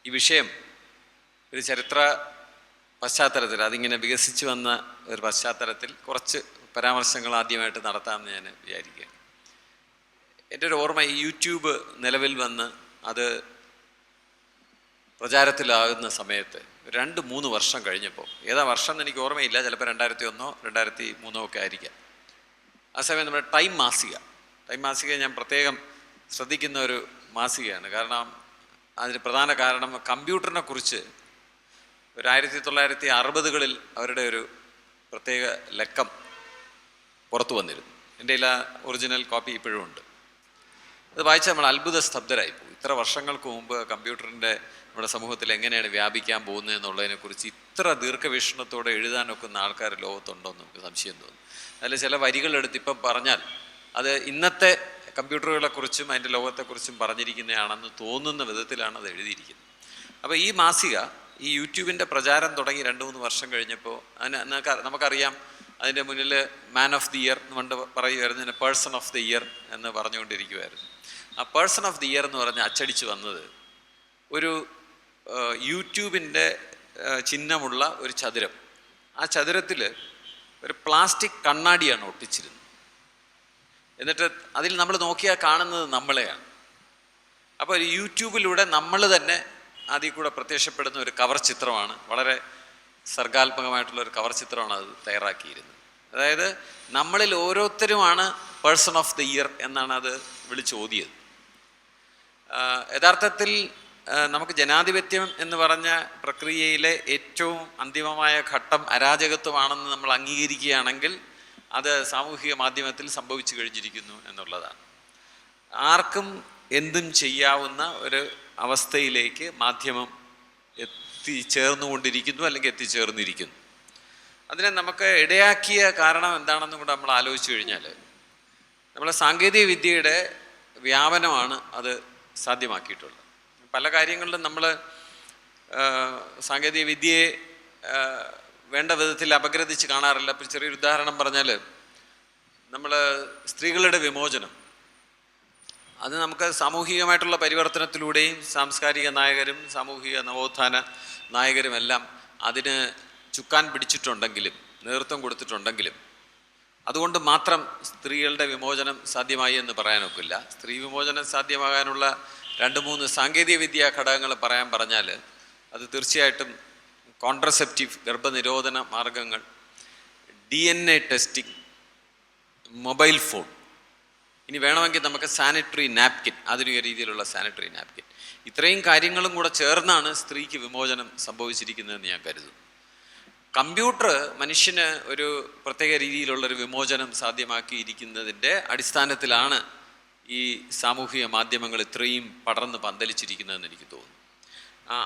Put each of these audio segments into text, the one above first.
ഈ വിഷയം ഒരു ചരിത്ര പശ്ചാത്തലത്തിൽ, അതിങ്ങനെ വികസിച്ചു വന്ന ഒരു പശ്ചാത്തലത്തിൽ കുറച്ച് പരാമർശങ്ങൾ ആദ്യമായിട്ട് നടത്താമെന്ന് ഞാൻ വിചാരിക്കുക. എൻ്റെ ഒരു ഓർമ്മ, ഈ യൂട്യൂബ് നിലവിൽ വന്ന് അത് പ്രചാരത്തിലാകുന്ന സമയത്ത് 2-3 വർഷം കഴിഞ്ഞപ്പോൾ, ഏതാ വർഷം എന്ന് എനിക്ക് ഓർമ്മയില്ല, ചിലപ്പോൾ 2001 2003 ഒക്കെ ആയിരിക്കാം. ആ സമയം നമ്മുടെ ടൈം മാസിക ഞാൻ പ്രത്യേകം ശ്രദ്ധിക്കുന്ന ഒരു മാസികയാണ്. കാരണം അതിന് പ്രധാന കാരണം കമ്പ്യൂട്ടറിനെ കുറിച്ച് ഒരു 1960കളിൽ അവരുടെ ഒരു പ്രത്യേക ലക്കം പുറത്തു വന്നിരുന്നു. എൻ്റെ കയ്യിൽ ആ ഒറിജിനൽ കോപ്പി ഇപ്പോഴും ഉണ്ട്. അത് വായിച്ചാൽ നമ്മൾ അത്ഭുത സ്തബ്ധരായിപ്പോയി. ഇത്ര വർഷങ്ങൾക്ക് മുമ്പ് കമ്പ്യൂട്ടറിൻ്റെ നമ്മുടെ സമൂഹത്തിൽ എങ്ങനെയാണ് വ്യാപിക്കാൻ പോകുന്നത് എന്നുള്ളതിനെക്കുറിച്ച് ഇത്ര ദീർഘവീക്ഷണത്തോടെ എഴുതാനൊക്കുന്ന ആൾക്കാർ ലോകത്തുണ്ടോ എന്ന് നമുക്ക് സംശയം തോന്നും. അതിൽ ചില വരികളെടുത്ത് ഇപ്പം പറഞ്ഞാൽ അത് ഇന്നത്തെ കമ്പ്യൂട്ടറുകളെക്കുറിച്ചും അതിൻ്റെ ലോകത്തെക്കുറിച്ചും പറഞ്ഞിരിക്കുന്നതാണെന്ന് തോന്നുന്ന വിധത്തിലാണ് അത് എഴുതിയിരിക്കുന്നത്. അപ്പോൾ ഈ മാസിക ഈ യൂട്യൂബിൻ്റെ പ്രചാരം തുടങ്ങി 2-3 വർഷം കഴിഞ്ഞപ്പോൾ നമുക്കറിയാം, അതിൻ്റെ മുന്നിൽ മാൻ ഓഫ് ദി ഇയർ എന്ന് പറയുമായിരുന്നു, പേഴ്സൺ ഓഫ് ദി ഇയർ എന്ന് പറഞ്ഞുകൊണ്ടിരിക്കുമായിരുന്നു. ആ പേഴ്സൺ ഓഫ് ദി ഇയർ എന്ന് പറഞ്ഞ് അച്ചടിച്ച് വന്നത് ഒരു യൂട്യൂബിൻ്റെ ചിഹ്നമുള്ള ഒരു ചതുരം. ആ ചതുരത്തിൽ ഒരു പ്ലാസ്റ്റിക് കണ്ണാടിയാണ് ഒട്ടിച്ചിരുന്നത്. എന്നിട്ട് അതിൽ നമ്മൾ നോക്കിയാൽ കാണുന്നത് നമ്മളെയാണ്. അപ്പോൾ യൂട്യൂബിലൂടെ നമ്മൾ തന്നെ അതിൽ കൂടെ പ്രത്യക്ഷപ്പെടുന്ന ഒരു കവർ ചിത്രമാണ്, വളരെ സർഗാത്മകമായിട്ടുള്ള ഒരു കവർ ചിത്രമാണ് അത് തയ്യാറാക്കിയിരുന്നത്. അതായത് നമ്മളിൽ ഓരോരുത്തരുമാണ് പേഴ്സൺ ഓഫ് ദി ഇയർ എന്നാണ് അത് വിളിച്ചോതിയത്. യഥാർത്ഥത്തിൽ നമുക്ക് ജനാധിപത്യം എന്ന് പറഞ്ഞ പ്രക്രിയയിലെ ഏറ്റവും അന്തിമമായ ഘട്ടം അരാജകത്വമാണെന്ന് നമ്മൾ അംഗീകരിക്കുകയാണെങ്കിൽ അത് സാമൂഹിക മാധ്യമത്തിൽ സംഭവിച്ചു കഴിഞ്ഞിരിക്കുന്നു എന്നുള്ളതാണ്. ആർക്കും എന്തും ചെയ്യാവുന്ന ഒരു അവസ്ഥയിലേക്ക് മാധ്യമം എത്തിച്ചേർന്നുകൊണ്ടിരിക്കുന്നു, അല്ലെങ്കിൽ എത്തിച്ചേർന്നിരിക്കുന്നു. അതിനെ നമുക്ക് ഇടയാക്കിയ കാരണം എന്താണെന്നും കൂടെ നമ്മൾ ആലോചിച്ച് കഴിഞ്ഞാൽ, നമ്മളെ സാങ്കേതിക വിദ്യയുടെ വ്യാപനമാണ് അത് സാധ്യമാക്കിയിട്ടുള്ളത്. പല കാര്യങ്ങളിലും നമ്മൾ സാങ്കേതിക വിദ്യയെ വേണ്ട വിധത്തിൽ അപഗ്രഥിച്ച് കാണാറില്ല. ഇപ്പോൾ ചെറിയൊരു ഉദാഹരണം പറഞ്ഞാൽ, നമ്മൾ സ്ത്രീകളുടെ വിമോചനം, അത് നമുക്ക് സാമൂഹികമായിട്ടുള്ള പരിവർത്തനത്തിലൂടെയും സാംസ്കാരിക നായകരും സാമൂഹിക നവോത്ഥാന നായകരുമെല്ലാം അതിന് ചുക്കാൻ പിടിച്ചിട്ടുണ്ടെങ്കിലും നേതൃത്വം കൊടുത്തിട്ടുണ്ടെങ്കിലും അതുകൊണ്ട് മാത്രം സ്ത്രീകളുടെ വിമോചനം സാധ്യമായി എന്ന് പറയാനൊക്കില്ല. സ്ത്രീ വിമോചനം സാധ്യമാകാനുള്ള 2-3 സാങ്കേതിക വിദ്യാ ഘടകങ്ങൾ പറഞ്ഞാൽ അത് തീർച്ചയായിട്ടും കോൺട്രസെപ്റ്റീവ് ഗർഭനിരോധന മാർഗങ്ങൾ, DNA ടെസ്റ്റിംഗ്, മൊബൈൽ ഫോൺ, ഇനി വേണമെങ്കിൽ നമുക്ക് സാനിറ്ററി നാപ്കിൻ, ആധുനിക രീതിയിലുള്ള സാനിറ്ററി നാപ്കിൻ, ഇത്രയും കാര്യങ്ങളും കൂടെ ചേർന്നാണ് സ്ത്രീക്ക് വിമോചനം സംഭവിച്ചിരിക്കുന്നതെന്ന് ഞാൻ കരുതുന്നു. കമ്പ്യൂട്ടർ മനുഷ്യന് ഒരു പ്രത്യേക രീതിയിലുള്ളൊരു വിമോചനം സാധ്യമാക്കിയിരിക്കുന്നതിൻ്റെ അടിസ്ഥാനത്തിലാണ് ഈ സാമൂഹിക മാധ്യമങ്ങൾ ഇത്രയും പടർന്ന് പന്തലിച്ചിരിക്കുന്നതെന്ന് എനിക്ക് തോന്നുന്നു.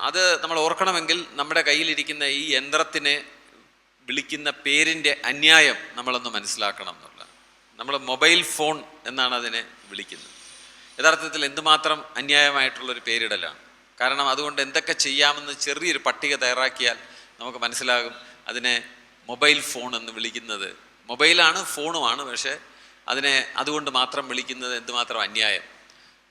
അത് നമ്മൾ ഓർക്കണമെങ്കിൽ നമ്മുടെ കയ്യിലിരിക്കുന്ന ഈ യന്ത്രത്തിനെ വിളിക്കുന്ന പേരിൻ്റെ അന്യായം നമ്മളൊന്ന് മനസ്സിലാക്കണം എന്നുള്ളത്. നമ്മൾ മൊബൈൽ ഫോൺ എന്നാണ് അതിനെ വിളിക്കുന്നത്. യഥാർത്ഥത്തിൽ എന്തുമാത്രം അന്യായമായിട്ടുള്ളൊരു പേരിടലാണ്. കാരണം അതുകൊണ്ട് എന്തൊക്കെ ചെയ്യാമെന്ന് ചെറിയൊരു പട്ടിക തയ്യാറാക്കിയാൽ നമുക്ക് മനസ്സിലാകും അതിനെ മൊബൈൽ ഫോൺ എന്ന് വിളിക്കുന്നത്. മൊബൈലാണ്, ഫോണുമാണ്, പക്ഷേ അതിനെ അതുകൊണ്ട് മാത്രം വിളിക്കുന്നത് എന്തുമാത്രം അന്യായം.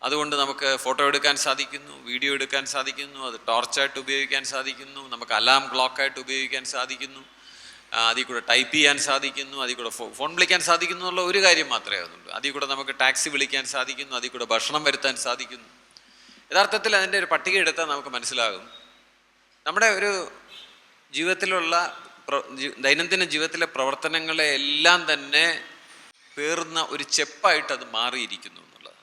അതുകൊണ്ട് നമുക്ക് ഫോട്ടോ എടുക്കാൻ സാധിക്കുന്നു, വീഡിയോ എടുക്കാൻ സാധിക്കുന്നു, അത് ടോർച്ചായിട്ട് ഉപയോഗിക്കാൻ സാധിക്കുന്നു, നമുക്ക് അലാം ക്ലോക്കായിട്ട് ഉപയോഗിക്കാൻ സാധിക്കുന്നു, അതിൽ കൂടെ ടൈപ്പ് ചെയ്യാൻ സാധിക്കുന്നു, അതിൽ കൂടെ ഫോൺ വിളിക്കാൻ സാധിക്കുന്നു എന്നുള്ള ഒരു കാര്യം മാത്രമേ ആകുന്നുള്ളൂ. അതിൽ കൂടെ നമുക്ക് ടാക്സി വിളിക്കാൻ സാധിക്കുന്നു, അതിൽ കൂടെ ഭക്ഷണം വരുത്താൻ സാധിക്കുന്നു. യഥാർത്ഥത്തിൽ അതിൻ്റെ ഒരു പട്ടിക എടുത്താൽ നമുക്ക് മനസ്സിലാകും നമ്മുടെ ഒരു ജീവിതത്തിലുള്ള ദൈനംദിന ജീവിതത്തിലെ പ്രവർത്തനങ്ങളെ എല്ലാം തന്നെ പേർന്ന ഒരു ചെപ്പായിട്ട് അത് മാറിയിരിക്കുന്നു എന്നുള്ളതാണ്.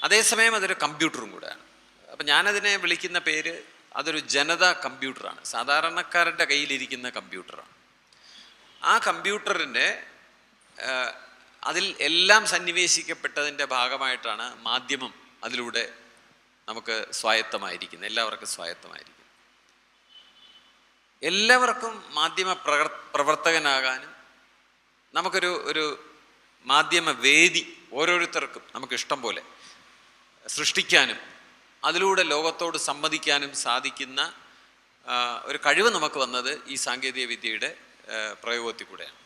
അതേസമയം അതൊരു കമ്പ്യൂട്ടറും കൂടെയാണ്. അപ്പം ഞാനതിനെ വിളിക്കുന്ന പേര്, അതൊരു ജനതാ കമ്പ്യൂട്ടറാണ്, സാധാരണക്കാരുടെ കയ്യിലിരിക്കുന്ന കമ്പ്യൂട്ടറാണ്. ആ കമ്പ്യൂട്ടറിൻ്റെ അതിൽ എല്ലാം സന്നിവേശിക്കപ്പെട്ടതിൻ്റെ ഭാഗമായിട്ടാണ് മാധ്യമം അതിലൂടെ നമുക്ക് സ്വായത്തമായിരിക്കുന്നത്, എല്ലാവർക്കും സ്വായത്തമായിരിക്കുന്നത്. എല്ലാവർക്കും മാധ്യമ പ്രവർത്തകനാകാനും നമുക്കൊരു മാധ്യമ വേദി ഓരോരുത്തർക്കും നമുക്ക് ഇഷ്ടം പോലെ സൃഷ്ടിക്കാനും അതിലൂടെ ലോകത്തോട് സംവദിക്കാനും സാധിക്കുന്ന ഒരു കഴിവ് നമുക്ക് വന്നത് ഈ സാങ്കേതിക വിദ്യയുടെ പ്രയോഗത്തിൽ കൂടെയാണ്.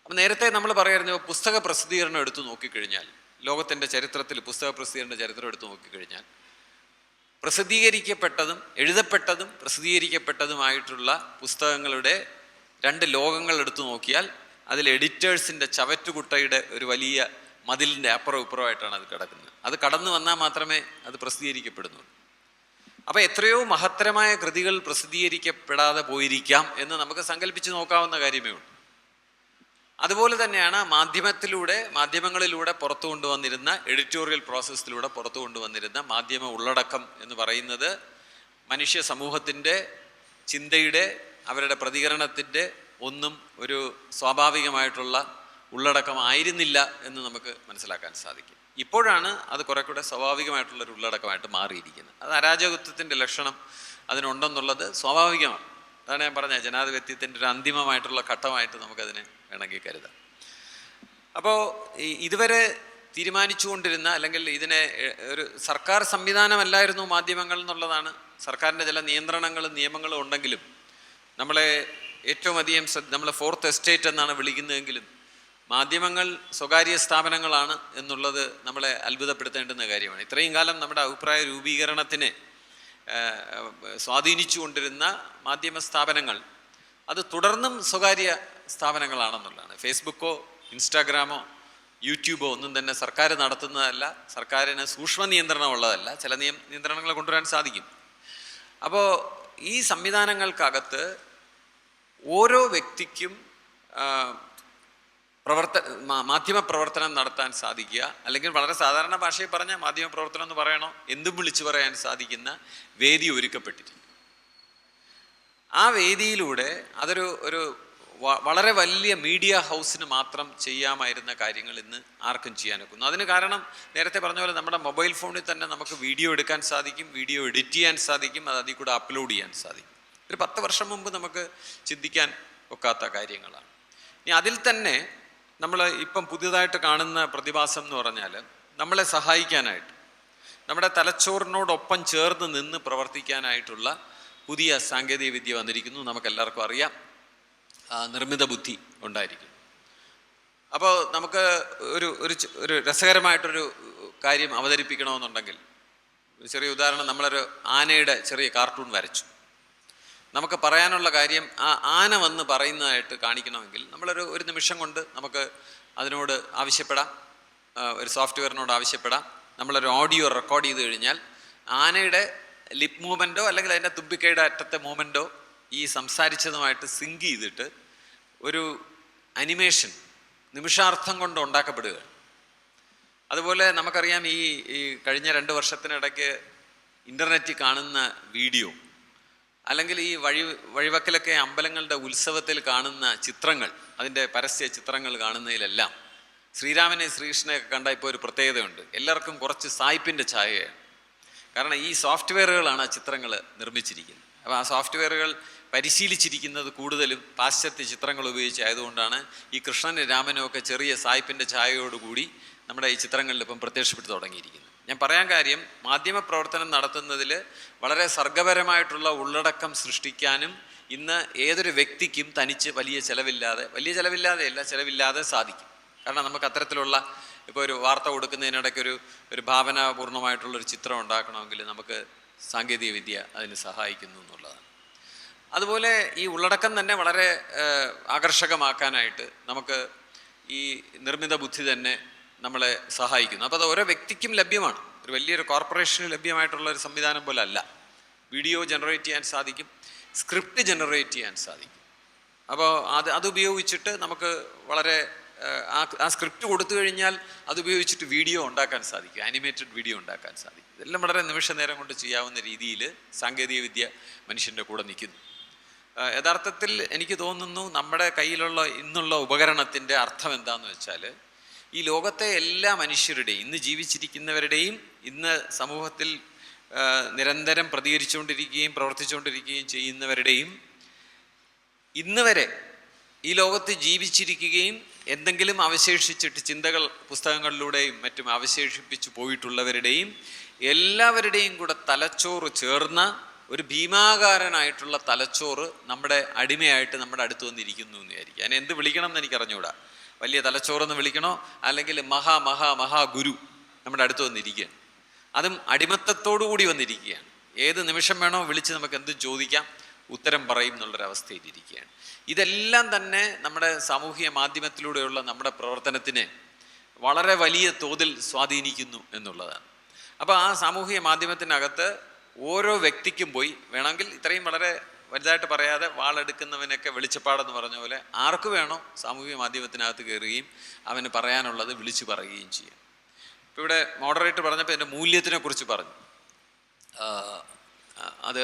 അപ്പം നേരത്തെ നമ്മൾ പറയായിരുന്നു, പുസ്തക പ്രസിദ്ധീകരണം എടുത്തു നോക്കിക്കഴിഞ്ഞാൽ, ലോകത്തിൻ്റെ ചരിത്രത്തിൽ പുസ്തക പ്രസിദ്ധീകരണ ചരിത്രം എടുത്തു നോക്കിക്കഴിഞ്ഞാൽ പ്രസിദ്ധീകരിക്കപ്പെട്ടതും എഴുതപ്പെട്ടതും പ്രസിദ്ധീകരിക്കപ്പെട്ടതുമായിട്ടുള്ള പുസ്തകങ്ങളുടെ 2 ലോകങ്ങൾ എടുത്തു നോക്കിയാൽ അതിൽ എഡിറ്റേഴ്സിൻ്റെ ചവറ്റുകുട്ടയുടെ ഒരു വലിയ മതിലിൻ്റെ അപ്പുറം ഇപ്പുറമായിട്ടാണ് അത് കിടക്കുന്നത്. അത് കടന്നു വന്നാൽ മാത്രമേ അത് പ്രസിദ്ധീകരിക്കപ്പെടുന്നുള്ളൂ. അപ്പോൾ എത്രയോ മഹത്തരമായ കൃതികൾ പ്രസിദ്ധീകരിക്കപ്പെടാതെ പോയിരിക്കാം എന്ന് നമുക്ക് സങ്കല്പിച്ച് നോക്കാവുന്ന കാര്യമേ ഉള്ളൂ. അതുപോലെ തന്നെയാണ് മാധ്യമങ്ങളിലൂടെ പുറത്തു കൊണ്ടുവന്നിരുന്ന എഡിറ്റോറിയൽ പ്രോസസ്സിലൂടെ പുറത്തു കൊണ്ടുവന്നിരുന്ന മാധ്യമ ഉള്ളടക്കം എന്ന് പറയുന്നത് മനുഷ്യ സമൂഹത്തിൻ്റെ ചിന്തയുടെ, അവരുടെ പ്രതികരണത്തിൻ്റെ ഒന്നും ഒരു സ്വാഭാവികമായിട്ടുള്ള ഉള്ളടക്കമായിരുന്നില്ല എന്ന് നമുക്ക് മനസ്സിലാക്കാൻ സാധിക്കും. ഇപ്പോഴാണ് അത് കുറെ കൂടെ സ്വാഭാവികമായിട്ടുള്ളൊരു ഉള്ളടക്കമായിട്ട് മാറിയിരിക്കുന്നത്. അത് അരാജകത്വത്തിൻ്റെ ലക്ഷണം അതിനുണ്ടെന്നുള്ളത് സ്വാഭാവികമാണ്. അതാണ് ഞാൻ പറഞ്ഞത്, ജനാധിപത്യത്തിൻ്റെ ഒരു അന്തിമമായിട്ടുള്ള ഘട്ടമായിട്ട് നമുക്കതിനെ വേണമെങ്കിൽ കരുതാം. അപ്പോൾ ഇതുവരെ തീരുമാനിച്ചുകൊണ്ടിരുന്ന, അല്ലെങ്കിൽ ഇതിനെ ഒരു സർക്കാർ സംവിധാനമല്ലായിരുന്നു മാധ്യമങ്ങൾ എന്നുള്ളതാണ്. സർക്കാരിൻ്റെ ചില നിയന്ത്രണങ്ങളും നിയമങ്ങളും ഉണ്ടെങ്കിലും നമ്മളെ ഏറ്റവും അധികം നമ്മളെ 4th എസ്റ്റേറ്റ് എന്നാണ് വിളിക്കുന്നതെങ്കിലും മാധ്യമങ്ങൾ സ്വകാര്യ സ്ഥാപനങ്ങളാണ് എന്നുള്ളത് നമ്മളെ അത്ഭുതപ്പെടുത്തേണ്ടുന്ന കാര്യമാണ്. ഇത്രയും കാലം നമ്മുടെ അഭിപ്രായ രൂപീകരണത്തിന് സ്വാധീനിച്ചു കൊണ്ടിരുന്ന മാധ്യമ സ്ഥാപനങ്ങൾ അത് തുടർന്നും സ്വകാര്യ സ്ഥാപനങ്ങളാണെന്നുള്ളതാണ്. ഫേസ്ബുക്കോ ഇൻസ്റ്റാഗ്രാമോ യൂട്യൂബോ ഒന്നും തന്നെ സർക്കാർ നടത്തുന്നതല്ല, സർക്കാരിന് സൂക്ഷ്മ നിയന്ത്രണമുള്ളതല്ല. ചില നിയന്ത്രണങ്ങൾ കൊണ്ടുവരാൻ സാധിക്കും. അപ്പോൾ ഈ സംവിധാനങ്ങൾക്കകത്ത് ഓരോ വ്യക്തിക്കും മാധ്യമ പ്രവർത്തനം നടത്താൻ സാധിക്കുക, അല്ലെങ്കിൽ വളരെ സാധാരണ ഭാഷയിൽ പറഞ്ഞ മാധ്യമ പ്രവർത്തനം എന്ന് പറയണോ, എന്തും വിളിച്ചു പറയാൻ സാധിക്കുന്ന വേദി ഒരുക്കപ്പെട്ടിരിക്കും. ആ വേദിയിലൂടെ അതൊരു വളരെ വലിയ മീഡിയ ഹൗസിന് മാത്രം ചെയ്യാമായിരുന്ന കാര്യങ്ങൾ ഇന്ന് ആർക്കും ചെയ്യാൻ ഒക്കുന്നു. അതിന് കാരണം നേരത്തെ പറഞ്ഞ പോലെ നമ്മുടെ മൊബൈൽ ഫോണിൽ തന്നെ നമുക്ക് വീഡിയോ എടുക്കാൻ സാധിക്കും, വീഡിയോ എഡിറ്റ് ചെയ്യാൻ സാധിക്കും, അത് അതിൽ കൂടെ അപ്ലോഡ് ചെയ്യാൻ സാധിക്കും. ഒരു 10 വർഷം മുമ്പ് നമുക്ക് ചിന്തിക്കാൻ ഒക്കാത്ത കാര്യങ്ങളാണ്. ഇനി അതിൽ തന്നെ നമ്മൾ ഇപ്പം പുതിയതായിട്ട് കാണുന്ന പ്രതിഭാസം എന്ന് പറഞ്ഞാൽ, നമ്മളെ സഹായിക്കാനായിട്ട് നമ്മുടെ തലച്ചോറിനോടൊപ്പം ചേർന്ന് നിന്ന് പ്രവർത്തിക്കാനായിട്ടുള്ള പുതിയ സാങ്കേതിക വിദ്യ വന്നിരിക്കുന്നു. നമുക്കെല്ലാവർക്കും അറിയാം, നിർമ്മിത ബുദ്ധി ഉണ്ടായിരിക്കും. അപ്പോൾ നമുക്ക് ഒരു രസകരമായിട്ടൊരു കാര്യം അവതരിപ്പിക്കണമെന്നുണ്ടെങ്കിൽ, ഒരു ചെറിയ ഉദാഹരണം, നമ്മളൊരു ആനയുടെ ചെറിയ കാർട്ടൂൺ വരച്ചു. നമുക്ക് പറയാനുള്ള കാര്യം ആ ആന വന്ന് പറയുന്നതായിട്ട് കാണിക്കണമെങ്കിൽ ഒരു നിമിഷം കൊണ്ട് നമുക്ക് അതിനോട് ആവശ്യപ്പെടാം, ഒരു സോഫ്റ്റ്വെയറിനോട് ആവശ്യപ്പെടാം. നമ്മളൊരു ഓഡിയോ റെക്കോർഡ് ചെയ്ത് കഴിഞ്ഞാൽ ആനയുടെ ലിപ് മൂവ്മെൻറ്റോ അല്ലെങ്കിൽ അതിൻ്റെ തുമ്പിക്കൈയുടെ അറ്റത്തെ മൂവ്മെൻറ്റോ ഈ സംസാരിച്ചതുമായിട്ട് സിങ്ക് ചെയ്തിട്ട് ഒരു അനിമേഷൻ നിമിഷാർത്ഥം കൊണ്ട് ഉണ്ടാക്കപ്പെടുകയാണ്. അതുപോലെ നമുക്കറിയാം, ഈ കഴിഞ്ഞ 2 വർഷത്തിനിടയ്ക്ക് ഇൻ്റർനെറ്റിൽ കാണുന്ന വീഡിയോ, അല്ലെങ്കിൽ ഈ വഴിവക്കിലൊക്കെ അമ്പലങ്ങളുടെ ഉത്സവത്തിൽ കാണുന്ന ചിത്രങ്ങൾ, അതിൻ്റെ പരസ്യ ചിത്രങ്ങൾ കാണുന്നതിലെല്ലാം ശ്രീരാമനെ ശ്രീകൃഷ്ണനെയൊക്കെ കണ്ട ഇപ്പോൾ ഒരു പ്രത്യേകതയുണ്ട്. എല്ലാവർക്കും കുറച്ച് സായിപ്പിൻ്റെ ഛായയാണ്. കാരണം ഈ സോഫ്റ്റ്വെയറുകളാണ് ആ ചിത്രങ്ങൾ നിർമ്മിച്ചിരിക്കുന്നത്. അപ്പോൾ ആ സോഫ്റ്റ്വെയറുകൾ പരിശീലിച്ചിരിക്കുന്നത് കൂടുതലും പാശ്ചാത്യ ചിത്രങ്ങൾ ഉപയോഗിച്ചായതുകൊണ്ടാണ് ഈ കൃഷ്ണനും രാമനും ഒക്കെ ചെറിയ സായിപ്പിൻ്റെ ഛായയോടുകൂടി നമ്മുടെ ഈ ചിത്രങ്ങളിൽ ഇപ്പം പ്രത്യക്ഷപ്പെട്ടു തുടങ്ങിയിരിക്കുന്നത്. ഞാൻ പറയാൻ കാര്യം, മാധ്യമ പ്രവർത്തനം നടത്തുന്നതിൽ വളരെ സർഗപരമായിട്ടുള്ള ഉള്ളടക്കം സൃഷ്ടിക്കാനും ഇന്ന് ഏതൊരു വ്യക്തിക്കും തനിച്ച് വലിയ ചിലവില്ലാതെ സാധിക്കും. കാരണം നമുക്ക് അത്തരത്തിലുള്ള ഇപ്പോൾ ഒരു വാർത്ത കൊടുക്കുന്നതിനിടയ്ക്ക് ഒരു ഭാവനാപൂർണമായിട്ടുള്ളൊരു ചിത്രം ഉണ്ടാക്കണമെങ്കിൽ നമുക്ക് സാങ്കേതിക വിദ്യ അതിന് സഹായിക്കുന്നു എന്നുള്ളതാണ്. അതുപോലെ ഈ ഉള്ളടക്കം തന്നെ വളരെ ആകർഷകമാക്കാനായിട്ട് നമുക്ക് ഈ നിർമ്മിത ബുദ്ധി തന്നെ നമ്മളെ സഹായിക്കുന്നു. അപ്പോൾ അത് ഓരോ വ്യക്തിക്കും ലഭ്യമാണ്, ഒരു വലിയൊരു കോർപ്പറേഷന് ലഭ്യമായിട്ടുള്ള ഒരു സംവിധാനം പോലെ അല്ല. വീഡിയോ ജനറേറ്റ് ചെയ്യാൻ സാധിക്കും, സ്ക്രിപ്റ്റ് ജനറേറ്റ് ചെയ്യാൻ സാധിക്കും. അപ്പോൾ അതുപയോഗിച്ചിട്ട് നമുക്ക് വളരെ ആ സ്ക്രിപ്റ്റ് കൊടുത്തു കഴിഞ്ഞാൽ അതുപയോഗിച്ചിട്ട് വീഡിയോ ഉണ്ടാക്കാൻ സാധിക്കും, ആനിമേറ്റഡ് വീഡിയോ ഉണ്ടാക്കാൻ സാധിക്കും. ഇതെല്ലാം വളരെ നിമിഷ നേരം കൊണ്ട് ചെയ്യാവുന്ന രീതിയിൽ സാങ്കേതിക വിദ്യ മനുഷ്യൻ്റെ കൂടെ നിൽക്കുന്നു. യഥാർത്ഥത്തിൽ എനിക്ക് തോന്നുന്നു നമ്മുടെ കയ്യിലുള്ള ഇന്നുള്ള ഉപകരണത്തിൻ്റെ അർത്ഥം എന്താണെന്ന് വെച്ചാൽ, ഈ ലോകത്തെ എല്ലാ മനുഷ്യരുടെയും, ഇന്ന് ജീവിച്ചിരിക്കുന്നവരുടെയും ഇന്ന് സമൂഹത്തിൽ നിരന്തരം പ്രതികരിച്ചുകൊണ്ടിരിക്കുകയും പ്രവർത്തിച്ചുകൊണ്ടിരിക്കുകയും ചെയ്യുന്നവരുടെയും ഇന്ന് വരെ ഈ ലോകത്ത് ജീവിച്ചിരിക്കുകയും എന്തെങ്കിലും അവശേഷിച്ചിട്ട് ചിന്തകൾ പുസ്തകങ്ങളിലൂടെയും മറ്റും അവശേഷിപ്പിച്ചു പോയിട്ടുള്ളവരുടെയും എല്ലാവരുടെയും കൂടെ തലച്ചോറ് ചേർന്ന ഒരു ഭീമാകാരനായിട്ടുള്ള തലച്ചോറ് നമ്മുടെ അടിമയായിട്ട് നമ്മുടെ അടുത്ത് വന്നിരിക്കുന്നു എന്ന് വിചാരിക്കുക. അതിനെ എന്ത് വിളിക്കണം എന്ന് എനിക്ക് അറിഞ്ഞുകൂടാ. വലിയ തലച്ചോറെന്ന് വിളിക്കണോ, അല്ലെങ്കിൽ മഹാ ഗുരു നമ്മുടെ അടുത്ത് വന്നിരിക്കുകയാണ്. അതും അടിമത്തത്തോടു കൂടി വന്നിരിക്കുകയാണ്. ഏത് നിമിഷം വേണോ വിളിച്ച് നമുക്ക് എന്തും ചോദിക്കാം, ഉത്തരം പറയും എന്നുള്ളൊരവസ്ഥയിലിരിക്കുകയാണ്. ഇതെല്ലാം തന്നെ നമ്മുടെ സാമൂഹിക മാധ്യമത്തിലൂടെയുള്ള നമ്മുടെ പ്രവർത്തനത്തിനെ വളരെ വലിയ തോതിൽ സ്വാധീനിക്കുന്നു എന്നുള്ളതാണ്. അപ്പോൾ ആ സാമൂഹിക മാധ്യമത്തിനകത്ത് ഓരോ വ്യക്തിക്കും പോയി വേണമെങ്കിൽ ഇത്രയും വളരെ വലുതായിട്ട് പറയാതെ വാളെടുക്കുന്നവനൊക്കെ വെളിച്ചപ്പാടെന്ന് പറഞ്ഞ പോലെ ആർക്ക് വേണോ സാമൂഹിക മാധ്യമത്തിനകത്ത് കയറുകയും അവന് പറയാനുള്ളത് വിളിച്ചു പറയുകയും ചെയ്യാം. ഇപ്പോൾ ഇവിടെ മോഡറേറ്റർ പറഞ്ഞപ്പോൾ എൻ്റെ മൂല്യത്തിനെ കുറിച്ച് പറഞ്ഞു. അത്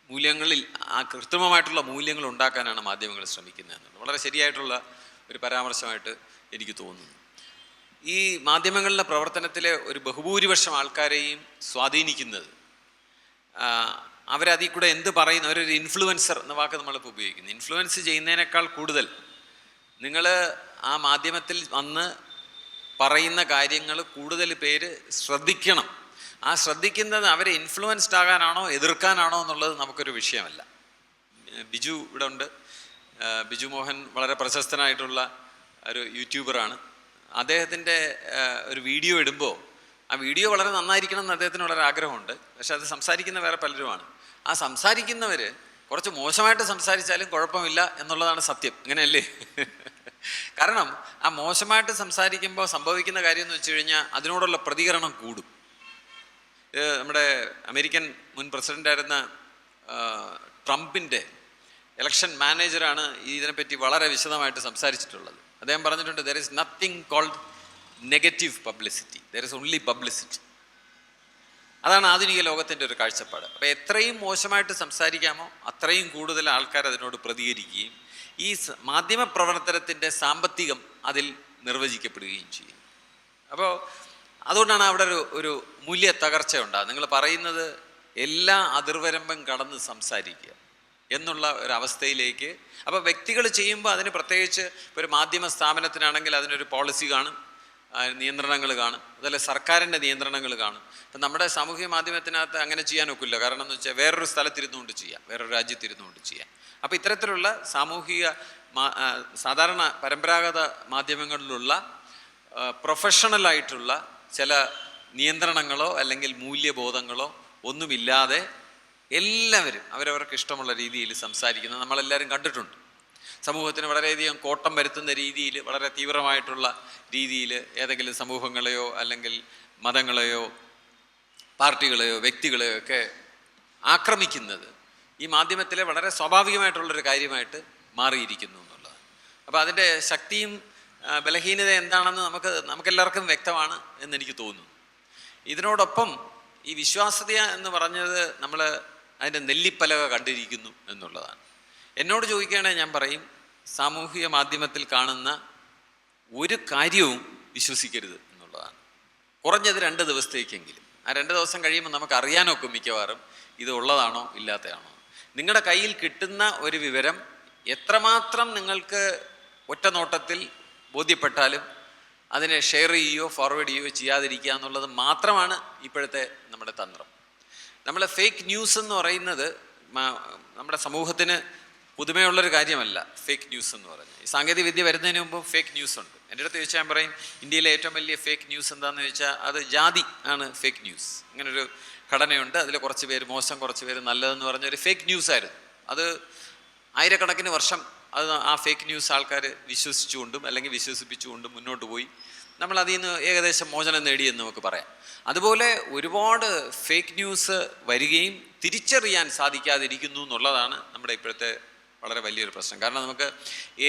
മൂല്യങ്ങളിൽ ആ കൃത്രിമമായിട്ടുള്ള മൂല്യങ്ങൾ ഉണ്ടാക്കാനാണ് മാധ്യമങ്ങൾ ശ്രമിക്കുന്നതെന്നുള്ളത് വളരെ ശരിയായിട്ടുള്ള ഒരു പരാമർശമായിട്ട് എനിക്ക് തോന്നുന്നു. ഈ മാധ്യമങ്ങളുടെ പ്രവർത്തനത്തിലെ ഒരു ബഹുഭൂരിപക്ഷം ആൾക്കാരെയും സ്വാധീനിക്കുന്നത് അവരതിൽ കൂടെ എന്ത് പറയുന്നു, അവരൊരു ഇൻഫ്ലുവൻസർ എന്ന വാക്ക് നമ്മളിപ്പോൾ ഉപയോഗിക്കുന്നു. ഇൻഫ്ലുവൻസ് ചെയ്യുന്നതിനേക്കാൾ കൂടുതൽ നിങ്ങൾ ആ മാധ്യമത്തിൽ വന്ന് പറയുന്ന കാര്യങ്ങൾ കൂടുതൽ പേര് ശ്രദ്ധിക്കണം. ആ ശ്രദ്ധിക്കുന്നത് അവരെ ഇൻഫ്ലുവൻസ്ഡ് ആകാനാണോ എതിർക്കാനാണോ എന്നുള്ളത് നമുക്കൊരു വിഷയമല്ല. ബിജു ഇവിടെ ഉണ്ട്. ബിജു മോഹൻ വളരെ പ്രശസ്തനായിട്ടുള്ള ഒരു യൂട്യൂബറാണ്. അദ്ദേഹത്തിൻ്റെ ഒരു വീഡിയോ ഇടുമ്പോൾ ആ വീഡിയോ വളരെ നന്നായിരിക്കണം എന്ന് അദ്ദേഹത്തിന് വളരെ ആഗ്രഹമുണ്ട്. പക്ഷെ അത് സംസാരിക്കുന്ന വേറെ പലരുമാണ്. ആ സംസാരിക്കുന്നവർ കുറച്ച് മോശമായിട്ട് സംസാരിച്ചാലും കുഴപ്പമില്ല എന്നുള്ളതാണ് സത്യം. ഇങ്ങനെയല്ലേ? കാരണം ആ മോശമായിട്ട് സംസാരിക്കുമ്പോൾ സംഭവിക്കുന്ന കാര്യം എന്ന് വെച്ച് കഴിഞ്ഞാൽ അതിനോടുള്ള പ്രതികരണം കൂടും. നമ്മുടെ അമേരിക്കൻ മുൻ പ്രസിഡൻ്റായിരുന്ന ട്രംപിൻ്റെ ഇലക്ഷൻ മാനേജറാണ് ഇതിനെപ്പറ്റി വളരെ വിശദമായിട്ട് സംസാരിച്ചിട്ടുള്ളത്. അദ്ദേഹം പറഞ്ഞിട്ടുണ്ട്, there is nothing called negative publicity, there is only publicity. അതാണ് ആധുനിക ലോകത്തിൻ്റെ ഒരു കാഴ്ചപ്പാട്. അപ്പോൾ എത്രയും മോശമായിട്ട് സംസാരിക്കാമോ അത്രയും കൂടുതൽ ആൾക്കാർ അതിനോട് പ്രതികരിക്കുകയും ഈ മാധ്യമ പ്രവർത്തനത്തിൻ്റെ സാമ്പത്തികം അതിൽ നിർവചിക്കപ്പെടുകയും ചെയ്യും. അപ്പോൾ അതുകൊണ്ടാണ് അവിടെ ഒരു മൂല്യ തകർച്ച ഉണ്ടാകുക. നിങ്ങൾ പറയുന്നത് എല്ലാ അതിർവരമ്പും കടന്ന് സംസാരിക്കുക എന്നുള്ള ഒരവസ്ഥയിലേക്ക്. അപ്പോൾ വ്യക്തികൾ ചെയ്യുമ്പോൾ അതിന് പ്രത്യേകിച്ച് ഒരു മാധ്യമ സ്ഥാപനത്തിനാണെങ്കിൽ അതിനൊരു പോളിസി കാണും, നിയന്ത്രണങ്ങൾ കാണും, അതുപോലെ സർക്കാരിൻ്റെ നിയന്ത്രണങ്ങൾ കാണും. അപ്പം നമ്മുടെ സാമൂഹിക മാധ്യമത്തിനകത്ത് അങ്ങനെ ചെയ്യാൻ ഒക്കില്ല. കാരണം എന്ന് വെച്ചാൽ വേറൊരു സ്ഥലത്തിരുന്നുകൊണ്ട് ചെയ്യാം, വേറൊരു രാജ്യത്തിരുന്നുകൊണ്ട് ചെയ്യാം. അപ്പോൾ ഇത്തരത്തിലുള്ള സാമൂഹിക സാധാരണ പരമ്പരാഗത മാധ്യമങ്ങളിലുള്ള പ്രൊഫഷണലായിട്ടുള്ള ചില നിയന്ത്രണങ്ങളോ അല്ലെങ്കിൽ മൂല്യബോധങ്ങളോ ഒന്നുമില്ലാതെ എല്ലാവരും അവരവർക്ക് ഇഷ്ടമുള്ള രീതിയിൽ സംസാരിക്കുന്നത് നമ്മളെല്ലാവരും കണ്ടിട്ടുണ്ട്. സമൂഹത്തിന് വളരെയധികം കോട്ടം വരുത്തുന്ന രീതിയിൽ, വളരെ തീവ്രമായിട്ടുള്ള രീതിയിൽ ഏതെങ്കിലും സമൂഹങ്ങളെയോ അല്ലെങ്കിൽ മതങ്ങളെയോ പാർട്ടികളെയോ വ്യക്തികളെയോ ഒക്കെ ആക്രമിക്കുന്നത് ഈ മാധ്യമത്തിലെ വളരെ സ്വാഭാവികമായിട്ടുള്ളൊരു കാര്യമായിട്ട് മാറിയിരിക്കുന്നു എന്നുള്ളത്. അപ്പോൾ അതിൻ്റെ ശക്തിയും ബലഹീനത എന്താണെന്ന് നമുക്കെല്ലാവർക്കും വ്യക്തമാണ് എന്നെനിക്ക് തോന്നുന്നു. ഇതിനോടൊപ്പം ഈ വിശ്വാസ്യത എന്ന് പറഞ്ഞത് നമ്മൾ അതിൻ്റെ നെല്ലിപ്പലക കണ്ടിരിക്കുന്നു എന്നുള്ളതാണ്. എന്നോട് ചോദിക്കുകയാണെങ്കിൽ ഞാൻ പറയും, സാമൂഹിക മാധ്യമത്തിൽ കാണുന്ന ഒരു കാര്യവും വിശ്വസിക്കരുത് എന്നുള്ളതാണ്. കുറഞ്ഞത് 2 ദിവസത്തേക്കെങ്കിലും. ആ 2 ദിവസം കഴിയുമ്പോൾ നമുക്ക് അറിയാനൊക്കെ മിക്കവാറും ഇത് ഉള്ളതാണോ ഇല്ലാത്തതാണോ. നിങ്ങളുടെ കയ്യിൽ കിട്ടുന്ന ഒരു വിവരം എത്രമാത്രം നിങ്ങൾക്ക് ഒറ്റ നോട്ടത്തിൽ ബോധ്യപ്പെട്ടാലും അതിനെ ഷെയർ ചെയ്യുകയോ ഫോർവേഡ് ചെയ്യുകയോ ചെയ്യാതിരിക്കുക എന്നുള്ളത് മാത്രമാണ് ഇപ്പോഴത്തെ നമ്മുടെ തന്ത്രം. നമ്മൾ ഫേക്ക് ന്യൂസ് എന്ന് പറയുന്നത് നമ്മുടെ സമൂഹത്തിന് പുതുമയുള്ളൊരു കാര്യമല്ല. ഫേക്ക് ന്യൂസ് എന്ന് പറഞ്ഞാൽ ഈ സാങ്കേതിക വിദ്യ വരുന്നതിന് മുമ്പ് ഫേക്ക് ന്യൂസ് ഉണ്ട്. എൻ്റെ അടുത്ത് ചോദിച്ചാൽ ഞാൻ പറയും, ഇന്ത്യയിലെ ഏറ്റവും വലിയ ഫേക്ക് ന്യൂസ് എന്താണെന്ന് ചോദിച്ചാൽ അത് ജാതി ആണ് ഫേക്ക് ന്യൂസ്. ഇങ്ങനൊരു ഘടനയുണ്ട്, അതിൽ കുറച്ച് പേര് മോശം കുറച്ച് പേര് നല്ലതെന്ന് പറഞ്ഞൊരു ഫേക്ക് ന്യൂസായിരുന്നു. അത് ആയിരക്കണക്കിന് വർഷം അത് ആ ഫേക്ക് ന്യൂസ് ആൾക്കാർ വിശ്വസിച്ചുകൊണ്ടും അല്ലെങ്കിൽ വിശ്വസിപ്പിച്ചുകൊണ്ടും മുന്നോട്ട് പോയി. നമ്മൾ അതിൽ നിന്ന് ഏകദേശം മോചനം നേടിയെന്ന് നമുക്ക് പറയാം. അതുപോലെ ഒരുപാട് ഫേക്ക് ന്യൂസ് വരികയും തിരിച്ചറിയാൻ സാധിക്കാതിരിക്കുന്നു എന്നുള്ളതാണ് നമ്മുടെ ഇപ്പോഴത്തെ വളരെ വലിയൊരു പ്രശ്നം. കാരണം നമുക്ക്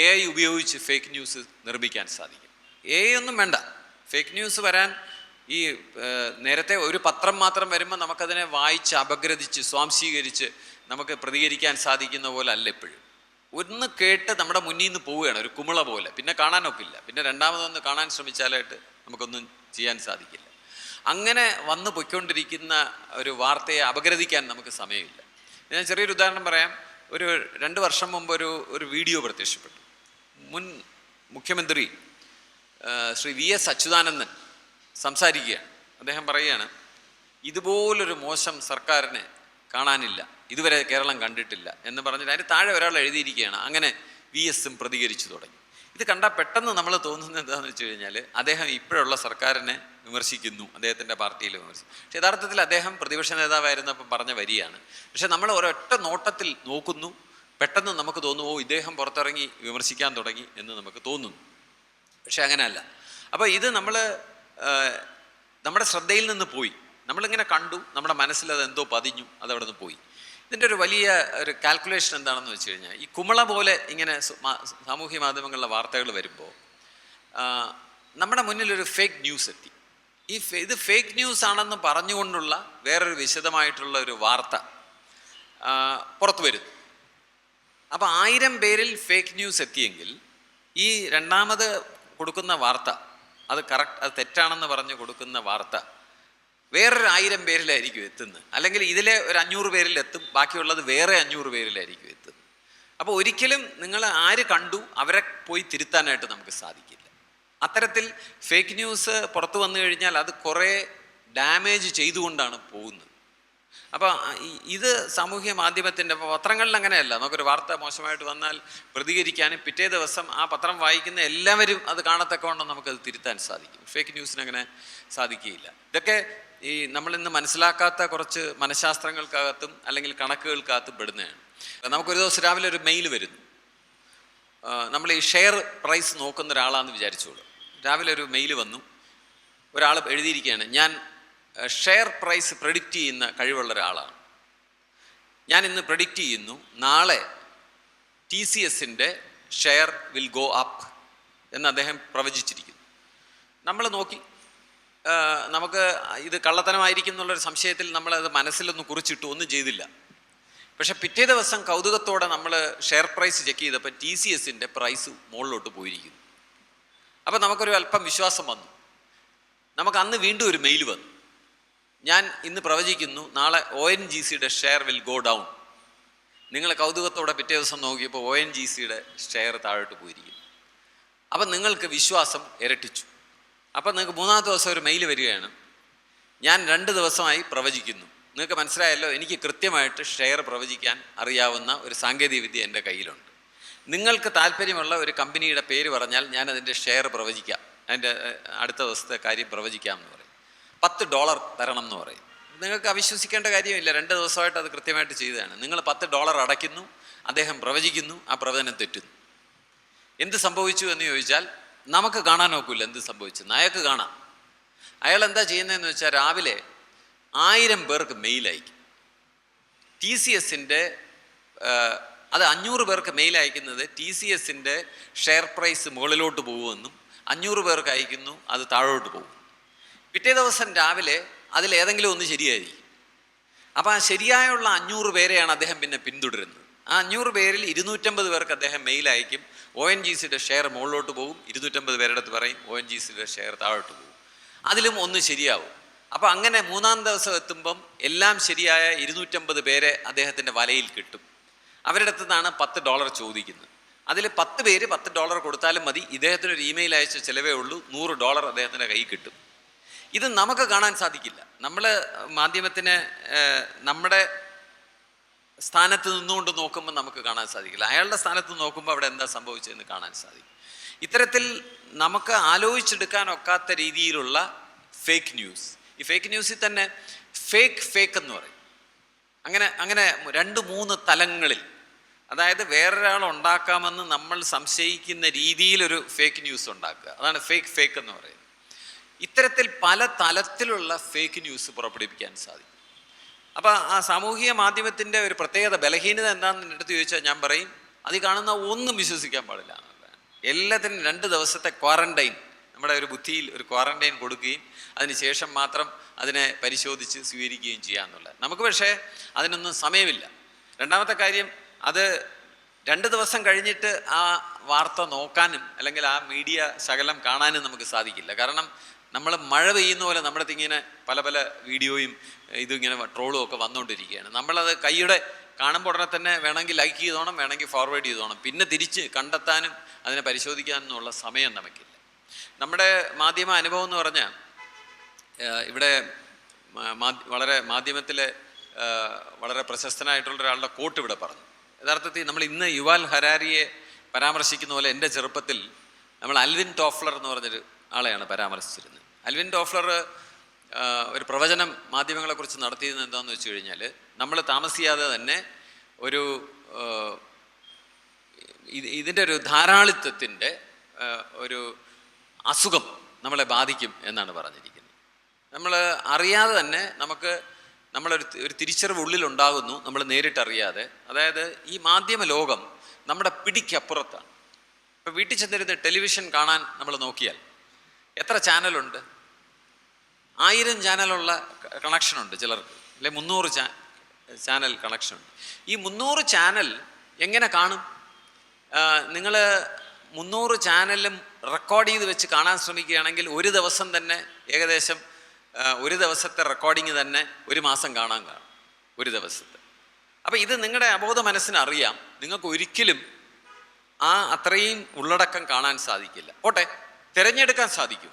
AI ഉപയോഗിച്ച് ഫേക്ക് ന്യൂസ് നിർമ്മിക്കാൻ സാധിക്കും. AI ഒന്നും വേണ്ട. ഫേക്ക് ന്യൂസ് വരാൻ ഈ നേരത്തെ ഒരു പത്രം മാത്രം വരുമ്പോൾ നമുക്കതിനെ വായിച്ച് അപഗ്രഥിച്ച് സ്വാംശീകരിച്ച് നമുക്ക് പ്രതികരിക്കാൻ സാധിക്കുന്ന പോലെ അല്ല ഇപ്പോഴും. ഒന്ന് കേട്ട് നമ്മുടെ മുന്നിൽ നിന്ന് പോവുകയാണ്, ഒരു കുമിള പോലെ. പിന്നെ കാണാനൊക്കില്ല. പിന്നെ രണ്ടാമതൊന്ന് കാണാൻ ശ്രമിച്ചാലായിട്ട് നമുക്കൊന്നും ചെയ്യാൻ സാധിക്കില്ല. അങ്ങനെ വന്നു പൊയ്ക്കൊണ്ടിരിക്കുന്ന ഒരു വാർത്തയെ അപഗ്രഥിക്കാൻ നമുക്ക് സമയമില്ല. ഞാൻ ചെറിയൊരു ഉദാഹരണം പറയാം. ഒരു 2 വർഷം മുമ്പ് ഒരു വീഡിയോ പ്രത്യക്ഷപ്പെട്ടു. മുൻ മുഖ്യമന്ത്രി ശ്രീ VS അച്യുതാനന്ദൻ സംസാരിക്കുകയാണ്. അദ്ദേഹം പറയുകയാണ്, ഇതുപോലൊരു മോശം സർക്കാരിനെ കാണാനില്ല, ഇതുവരെ കേരളം കണ്ടിട്ടില്ല എന്ന് പറഞ്ഞിട്ട് അതിന് താഴെ ഒരാൾ എഴുതിയിരിക്കുകയാണ്, അങ്ങനെ VS പ്രതികരിച്ചു തുടങ്ങി. ഇത് കണ്ടാൽ പെട്ടെന്ന് നമ്മൾ തോന്നുന്നത് എന്താണെന്ന് വെച്ച് കഴിഞ്ഞാൽ അദ്ദേഹം ഇപ്പോഴുള്ള സർക്കാരിനെ വിമർശിക്കുന്നു, അദ്ദേഹത്തിൻ്റെ പാർട്ടിയിൽ വിമർശിക്കും. പക്ഷെ യഥാർത്ഥത്തിൽ അദ്ദേഹം പ്രതിപക്ഷ നേതാവായിരുന്നപ്പം പറഞ്ഞ വരിയാണ്. പക്ഷെ നമ്മൾ ഒരൊറ്റ നോട്ടത്തിൽ നോക്കുന്നു, പെട്ടെന്ന് നമുക്ക് തോന്നുന്നു ഓ ഇദ്ദേഹം പുറത്തിറങ്ങി വിമർശിക്കാൻ തുടങ്ങി എന്ന് നമുക്ക് തോന്നുന്നു. പക്ഷെ അങ്ങനെയല്ല. അപ്പോൾ ഇത് നമ്മുടെ ശ്രദ്ധയിൽ നിന്ന് പോയി, നമ്മളിങ്ങനെ കണ്ടു, നമ്മുടെ മനസ്സിൽ അത് എന്തോ പതിഞ്ഞു, അതവിടെ നിന്ന് പോയി. ഇതിൻ്റെ ഒരു വലിയ ഒരു കാൽക്കുലേഷൻ എന്താണെന്ന് വെച്ച് കഴിഞ്ഞാൽ, ഈ കുമിള പോലെ ഇങ്ങനെ സാമൂഹ്യ മാധ്യമങ്ങളിലെ വാർത്തകൾ വരുമ്പോൾ നമ്മുടെ മുന്നിലൊരു ഫേക്ക് ന്യൂസ് എത്തി. ഇത് ഫേക്ക് ന്യൂസ് ആണെന്ന് പറഞ്ഞുകൊണ്ടുള്ള വേറൊരു വിശദമായിട്ടുള്ള ഒരു വാർത്ത പുറത്തു വരുന്നു. അപ്പോൾ 1000 പേരിൽ ഫേക്ക് ന്യൂസ് എത്തിയെങ്കിൽ ഈ രണ്ടാമത് കൊടുക്കുന്ന വാർത്ത അത് തെറ്റാണെന്ന് പറഞ്ഞ് കൊടുക്കുന്ന വാർത്ത വേറൊരു 1000 പേരിലായിരിക്കും എത്തുന്നത്. അല്ലെങ്കിൽ ഇതിലെ ഒരു 500 പേരിൽ എത്തും, ബാക്കിയുള്ളത് വേറെ 500 പേരിലായിരിക്കും എത്തുന്നത്. അപ്പോൾ ഒരിക്കലും നിങ്ങൾ ആര് കണ്ടു അവരെ പോയി തിരുത്താനായിട്ട് നമുക്ക് സാധിക്കില്ല. അത്തരത്തിൽ ഫേക്ക് ന്യൂസ് പുറത്തു വന്നു കഴിഞ്ഞാൽ അത് കുറേ ഡാമേജ് ചെയ്തുകൊണ്ടാണ് പോകുന്നത്. അപ്പോൾ ഇത് സാമൂഹ്യ മാധ്യമത്തിൻ്റെ പത്രങ്ങളിൽ അങ്ങനെയല്ല. നമുക്കൊരു വാർത്ത മോശമായിട്ട് വന്നാൽ പ്രതികരിക്കാനും പിറ്റേ ദിവസം ആ പത്രം വായിക്കുന്ന എല്ലാവരും അത് കാണത്തക്കവണ്ണം നമുക്കത് തിരുത്താൻ സാധിക്കും. ഫേക്ക് ന്യൂസിന് അങ്ങനെ സാധിക്കുകയില്ല. ഇതൊക്കെ ഈ നമ്മളിന്ന് മനസ്സിലാക്കാത്ത കുറച്ച് മനഃശാസ്ത്രങ്ങൾക്കകത്തും അല്ലെങ്കിൽ കണക്കുകൾക്കകത്തും പെടുന്നതാണ്. നമുക്കൊരു ദിവസം രാവിലെ ഒരു മെയിൽ വരുന്നു. നമ്മൾ ഈ ഷെയർ പ്രൈസ് നോക്കുന്ന ഒരാളാണെന്ന് വിചാരിച്ചോളൂ. രാവിലെ ഒരു മെയിൽ വന്നു, ഒരാൾ എഴുതിയിരിക്കുകയാണ്, ഞാൻ ഷെയർ പ്രൈസ് പ്രെഡിക്റ്റ് ചെയ്യുന്ന കഴിവുള്ള ഒരാളാണ്. ഞാൻ ഇന്ന് പ്രെഡിക്റ്റ് ചെയ്യുന്നു നാളെ TCSൻ്റെ ഷെയർ വിൽ ഗോ അപ്പ് എന്ന് അദ്ദേഹം പ്രവചിച്ചിരിക്കുന്നു. നമ്മൾ നോക്കി, നമുക്ക് ഇത് കള്ളത്തനമായിരിക്കും എന്നുള്ളൊരു സംശയത്തിൽ നമ്മളത് മനസ്സിലൊന്ന് കുറിച്ചിട്ടു, ഒന്നും ചെയ്തില്ല. പക്ഷെ പിറ്റേ ദിവസം കൗതുകത്തോടെ നമ്മൾ ഷെയർ പ്രൈസ് ചെക്ക് ചെയ്തപ്പോൾ TCSൻ്റെ പ്രൈസ് മുകളിലോട്ട് പോയിരിക്കുന്നു. അപ്പോൾ നമുക്കൊരു അല്പം വിശ്വാസം വന്നു. നമുക്ക് അന്ന് വീണ്ടും ഒരു മെയിൽ വന്നു, ഞാൻ ഇന്ന് പ്രവചിക്കുന്നു നാളെ ONGCയുടെ ഷെയർ വിൽ ഗോ ഡൗൺ. നിങ്ങൾ കൗതുകത്തോടെ പിറ്റേ ദിവസം നോക്കിയപ്പോൾ ONGCയുടെ ഷെയർ താഴോട്ട് പോയിരിക്കുന്നു. അപ്പം നിങ്ങൾക്ക് വിശ്വാസം ഇരട്ടിച്ചു. അപ്പം നിങ്ങൾക്ക് മൂന്നാമത്തെ ദിവസം ഒരു മെയിൽ വരികയാണ്, ഞാൻ 2 ദിവസമായി പ്രവചിക്കുന്നു. നിങ്ങൾക്ക് മനസ്സിലായല്ലോ, എനിക്ക് കൃത്യമായിട്ട് ഷെയർ പ്രവചിക്കാൻ അറിയാവുന്ന ഒരു സാങ്കേതിക വിദ്യ എൻ്റെ കയ്യിലുണ്ട്. നിങ്ങൾക്ക് താല്പര്യമുള്ള ഒരു കമ്പനിയുടെ പേര് പറഞ്ഞാൽ ഞാൻ അതിൻ്റെ ഷെയർ പ്രവചിക്കാം, അതിൻ്റെ അടുത്ത ദിവസത്തെ കാര്യം പ്രവചിക്കാം എന്ന് പറയും. $10 തരണം എന്ന് പറയും. നിങ്ങൾക്ക് അവിശ്വസിക്കേണ്ട കാര്യമില്ല, 2 ദിവസമായിട്ട് അത് കൃത്യമായിട്ട് ചെയ്തതാണ്. നിങ്ങൾ $10 അടയ്ക്കുന്നു, അദ്ദേഹം പ്രവചിക്കുന്നു, ആ പ്രവചനം തെറ്റുന്നു. എന്ത് സംഭവിച്ചു എന്ന് ചോദിച്ചാൽ നമുക്ക് കാണാൻ നോക്കില്ല എന്ത് സംഭവിച്ചെന്ന്, അയാൾക്ക് കാണാം. അയാൾ എന്താ ചെയ്യുന്നതെന്ന് വെച്ചാൽ രാവിലെ 1000 പേർക്ക് മെയിൽ അയക്കും. TCSൻ്റെ അത് 500 പേർക്ക് മെയിൽ അയക്കുന്നത് TCSൻ്റെ ഷെയർ പ്രൈസ് മുകളിലോട്ട് പോകുമെന്നും 500 പേർക്ക് അയക്കുന്നു അത് താഴോട്ട് പോകും. പിറ്റേ ദിവസം രാവിലെ അതിലേതെങ്കിലും ഒന്ന് ശരിയായിരിക്കും. അപ്പോൾ ആ ശരിയായുള്ള 500 പേരെയാണ് അദ്ദേഹം പിന്നെ പിന്തുടരുന്നത്. ആ 500 പേരിൽ 250 പേർക്ക് അദ്ദേഹം മെയിൽ അയക്കും, ONGCയുടെ ഷെയർ മുകളിലോട്ട് പോകും. 250 പേരുടെ അടുത്ത് പറയും ONGCയുടെ ഷെയർ താഴോട്ട് പോകും. അതിലും ഒന്ന് ശരിയാവും. അപ്പോൾ അങ്ങനെ മൂന്നാം ദിവസം എത്തുമ്പം എല്ലാം ശരിയായ 250 പേരെ അദ്ദേഹത്തിൻ്റെ വലയിൽ കിട്ടും. അവരുടെ അടുത്ത് നിന്നാണ് $10 ചോദിക്കുന്നത്. അതിൽ 10 പേര് $10 കൊടുത്താലും മതി, ഇദ്ദേഹത്തിനൊരു ഇമെയിൽ അയച്ച ചിലവേ ഉള്ളൂ, $100 അദ്ദേഹത്തിൻ്റെ കയ്യിൽ കിട്ടും. ഇത് നമുക്ക് കാണാൻ സാധിക്കില്ല. നമ്മൾ മാധ്യമത്തിനെ നമ്മുടെ സ്ഥാനത്ത് നിന്നുകൊണ്ട് നോക്കുമ്പോൾ നമുക്ക് കാണാൻ സാധിക്കില്ല. അയാളുടെ സ്ഥാനത്ത് നോക്കുമ്പോൾ അവിടെ എന്താ സംഭവിച്ചതെന്ന് കാണാൻ സാധിക്കും. ഇത്തരത്തിൽ നമുക്ക് ആലോചിച്ചെടുക്കാൻ ഒക്കാത്ത രീതിയിലുള്ള ഫേക്ക് ന്യൂസ്. ഈ ഫേക്ക് ന്യൂസിൽ തന്നെ ഫേക്ക് എന്ന് പറയും. അങ്ങനെ 2-3 തലങ്ങളിൽ, അതായത് വേറൊരാൾ ഉണ്ടാക്കാമെന്ന് നമ്മൾ സംശയിക്കുന്ന രീതിയിലൊരു ഫേക്ക് ന്യൂസ് ഉണ്ടാക്കുക, അതാണ് ഫേക്ക് എന്ന് പറയുന്നത്. ഇത്തരത്തിൽ പല തലത്തിലുള്ള ഫേക്ക് ന്യൂസ് പുറപ്പെടുവിക്കാൻ സാധിക്കും. അപ്പോൾ ആ സാമൂഹിക മാധ്യമത്തിൻ്റെ ഒരു പ്രത്യേകത, ബലഹീനത എന്താണെന്ന് എടുത്ത് ചോദിച്ചാൽ ഞാൻ പറയും, അത് കാണുന്ന ഒന്നും വിശ്വസിക്കാൻ പാടില്ല എന്നുള്ളതാണ്. എല്ലാത്തിനും 2 ദിവസത്തെ ക്വാറന്റൈൻ, നമ്മുടെ ഒരു ബുദ്ധിയിൽ ഒരു ക്വാറന്റൈൻ കൊടുക്കുകയും അതിന് ശേഷം മാത്രം അതിനെ പരിശോധിച്ച് സ്വീകരിക്കുകയും ചെയ്യാമെന്നുള്ളത്. നമുക്ക് പക്ഷേ അതിനൊന്നും സമയമില്ല. രണ്ടാമത്തെ കാര്യം, അത് 2 ദിവസം കഴിഞ്ഞിട്ട് ആ വാർത്ത നോക്കാനും അല്ലെങ്കിൽ ആ മീഡിയ ശകലം കാണാനും നമുക്ക് സാധിക്കില്ല. കാരണം നമ്മൾ മഴ പെയ്യുന്ന പോലെ നമ്മുടെ ഇങ്ങനെ പല വീഡിയോയും ഇതിങ്ങനെ ട്രോളും ഒക്കെ വന്നുകൊണ്ടിരിക്കുകയാണ്. നമ്മളത് കൈയുടെ കാണുമ്പോൾ ഉടനെ തന്നെ വേണമെങ്കിൽ ലൈക്ക് ചെയ്തോണം, വേണമെങ്കിൽ ഫോർവേഡ് ചെയ്തോണം. പിന്നെ തിരിച്ച് കണ്ടെത്താനും അതിനെ പരിശോധിക്കാനുള്ള സമയം നമുക്കില്ല. നമ്മുടെ മാധ്യമ അനുഭവം എന്ന് പറഞ്ഞാൽ, ഇവിടെ വളരെ മാധ്യമത്തിലെ വളരെ പ്രശസ്തനായിട്ടുള്ള ഒരാളുടെ കോട്ട് ഇവിടെ പറഞ്ഞു. യഥാർത്ഥത്തിൽ നമ്മൾ ഇന്ന് യുവാൽ ഹരാരിയെ പരാമർശിക്കുന്ന പോലെ എൻ്റെ ചെറുപ്പത്തിൽ നമ്മൾ അൽവിൻ ടോഫ്ലർ എന്ന് പറഞ്ഞൊരു ആളെയാണ് പരാമർശിച്ചിരുന്നത്. അൽവിൻ ടോഫ്ലർ ഒരു പ്രവചനം മാധ്യമങ്ങളെക്കുറിച്ച് നടത്തിയിരുന്നത് എന്താണെന്ന് വെച്ച് കഴിഞ്ഞാൽ, നമ്മൾ താമസിയാതെ തന്നെ ഒരു ഇതിൻ്റെ ഒരു ധാരാളിത്വത്തിൻ്റെ ഒരു അസുഖം നമ്മളെ ബാധിക്കും എന്നാണ് പറഞ്ഞിരിക്കുന്നത്. നമ്മൾ അറിയാതെ തന്നെ നമ്മളൊരു തിരിച്ചറിവ് ഉള്ളിലുണ്ടാകുന്നു, നമ്മൾ നേരിട്ടറിയാതെ. അതായത് ഈ മാധ്യമ ലോകം നമ്മുടെ പിടിക്കപ്പുറത്താണ്. ഇപ്പോൾ വീട്ടിൽ ചെന്നിരുന്ന് ടെലിവിഷൻ കാണാൻ നമ്മൾ നോക്കിയാൽ എത്ര ചാനലുണ്ട്? 1000 ചാനലുള്ള കണക്ഷനുണ്ട് ചിലർക്ക്, അല്ലെ 300 ചാനൽ കണക്ഷനുണ്ട്. ഈ 300 ചാനൽ എങ്ങനെ കാണും? നിങ്ങൾ 300 ചാനലും റെക്കോർഡ് ചെയ്ത് വെച്ച് കാണാൻ ശ്രമിക്കുകയാണെങ്കിൽ ഒരു ദിവസം തന്നെ ഏകദേശം ഒരു ദിവസത്തെ റെക്കോർഡിങ് തന്നെ ഒരു മാസം കാണാൻ കാണും, ഒരു ദിവസത്തെ. അപ്പം ഇത് നിങ്ങളുടെ അബോധ മനസ്സിന് അറിയാം, നിങ്ങൾക്ക് ഒരിക്കലും അത്രയും ഉള്ളടക്കം കാണാൻ സാധിക്കില്ല. പോട്ടെ, തിരഞ്ഞെടുക്കാൻ സാധിക്കും.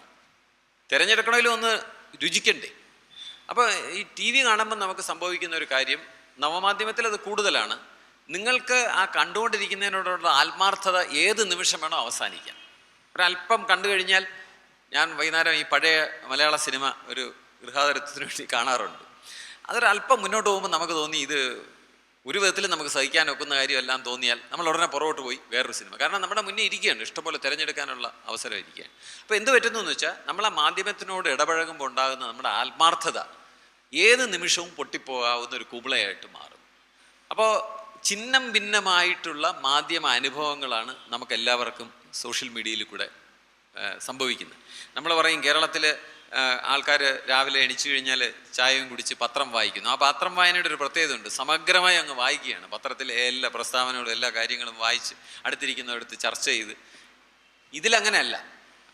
തിരഞ്ഞെടുക്കണമെങ്കിലും ഒന്ന് രുചിക്കണ്ടേ? അപ്പോൾ ഈ TV കാണുമ്പോൾ നമുക്ക് സംഭവിക്കുന്ന ഒരു കാര്യം, നവമാധ്യമത്തിൽ അത് കൂടുതലാണ്, നിങ്ങൾക്ക് ആ കണ്ടുകൊണ്ടിരിക്കുന്നതിനോടുള്ള ആത്മാർത്ഥത ഏത് നിമിഷം വേണോ അവസാനിക്കാം. ഒരല്പം കണ്ടു കഴിഞ്ഞാൽ, ഞാൻ വൈകുന്നേരം ഈ പഴയ മലയാള സിനിമ ഒരു ഗൃഹാതുരത്വത്തിന് വേണ്ടി കാണാറുണ്ട്. അതൊരല്പം മുന്നോട്ട് പോകുമ്പോൾ നമുക്ക് തോന്നി ഇത് ഒരു വിധത്തിൽ നമുക്ക് സഹിക്കാൻ ഒക്കുന്ന കാര്യമെല്ലാം തോന്നിയാൽ നമ്മൾ ഉടനെ പുറകോട്ട് പോയി വേറൊരു സിനിമ. കാരണം നമ്മുടെ മുന്നേ ഇരിക്കുകയാണ്, ഇഷ്ടംപോലെ തിരഞ്ഞെടുക്കാനുള്ള അവസരം ഇരിക്കുകയാണ്. അപ്പോൾ എന്ത് പറ്റുന്നു എന്ന് വെച്ചാൽ, നമ്മൾ ആ മാധ്യമത്തിനോട് ഇടപഴകുമ്പോൾ ഉണ്ടാകുന്ന നമ്മുടെ ആത്മാർത്ഥത ഏത് നിമിഷവും പൊട്ടിപ്പോകാവുന്ന ഒരു കുമിളയായിട്ട് മാറും. അപ്പോൾ ചിഹ്നം ഭിന്നമായിട്ടുള്ള മാധ്യമ അനുഭവങ്ങളാണ് നമുക്കെല്ലാവർക്കും സോഷ്യൽ മീഡിയയിൽ കൂടെ സംഭവിക്കുന്നത്. നമ്മൾ പറയും കേരളത്തിൽ ആൾക്കാർ രാവിലെ എണീച്ചു കഴിഞ്ഞാൽ ചായയും കുടിച്ച് പത്രം വായിക്കുന്നു. ആ പത്രം വായനയുടെ ഒരു പ്രത്യേകത ഉണ്ട്, സമഗ്രമായി അങ്ങ് വായിക്കുകയാണ്. പത്രത്തിലെ എല്ലാ പ്രസ്താവനകളും എല്ലാ കാര്യങ്ങളും വായിച്ച് അടുത്തിരിക്കുന്നവരടുത്ത് ചർച്ച ചെയ്ത്. ഇതിലങ്ങനെയല്ല.